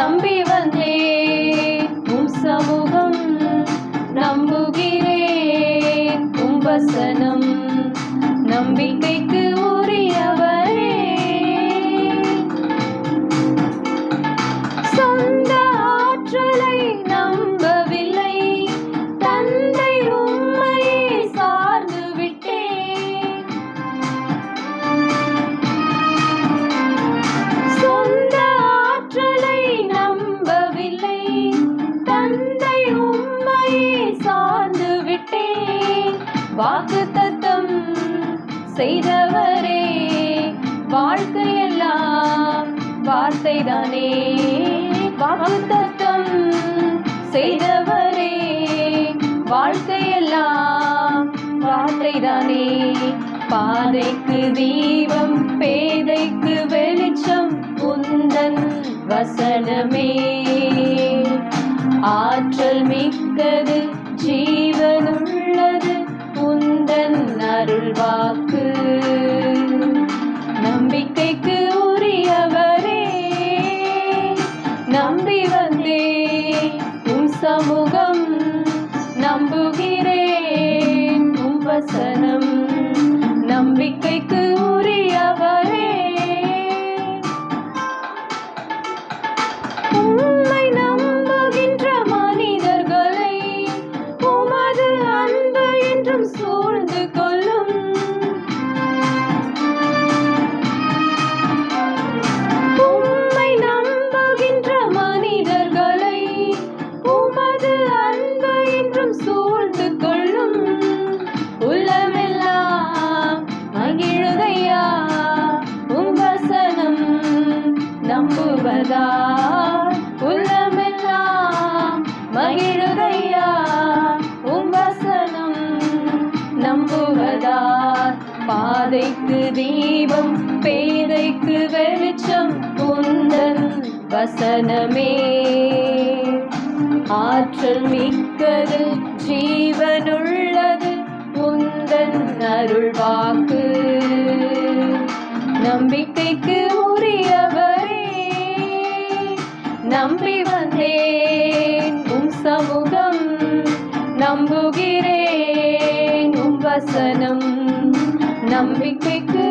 நம்பி வந்தேன் உம் சமூகம், நம்புகிறேன் உம் வசனம். நம்பிக்கைக்கு உரியவரே, சொந்த ஆற்றலை நம்பவில்லை, தந்தை உம்மையே சார்ந்து விட்டேன். சொந்த ஆற்றலை நம்பவில்லை, தந்தை உம்மையே சார்ந்து விட்டேன். வாக்குத்தத்தம் செய்தவரே, வாழ்க்கையெல்லாம் வார்த்தைதானே. வாக்குத்தத்தம் செய்தவரே, வாழ்க்கையெல்லாம் வார்த்தைதானே. பாதைக்கு தீபம், பேதைக்கு வெளிச்சம் உந்தன் வசனமே. ஆற்றல் மிக்கது, ஜீவனுள்ளது உந்தன் அருள்வாக்கு. நம்பிக்கைக்கு உரியவரே, நம்பி வந்தேன் உம் சமூகம், நம்புகிறேன் உம் வசனம். நம்பிக்கைக்கு உரியவரே, உம்மை நம்புகின்ற மனிதர்களை உமது அன்பு என்றும் சூழ்ந்து கொள்ளும். உம்மை நம்புகின்ற மனிதர்களை உமது அன்பு என்றும் சூழ்ந்து கொள்ளும். உள்ளமெல்லாம் மகிழுதையா உம் வசனம் நம்புவதா. உள்ளமெல்லாம் மகிழுதையா உம் வசனம் நம்புவதா. பாதைக்கு தீபம், பேதைக்கு வெளிச்சம் உந்தன் வசனமே. ஆற்றல் மிக்கது, ஜீவனுள்ளது உந்தன் அருள்வாக்கு. நம்பிக்கைக்கு உரியவரே, நம்பி வந்தேன் உம் சமூகம், நம்புகிறேன் உம் வசனம். நம்பிக்கைக்கு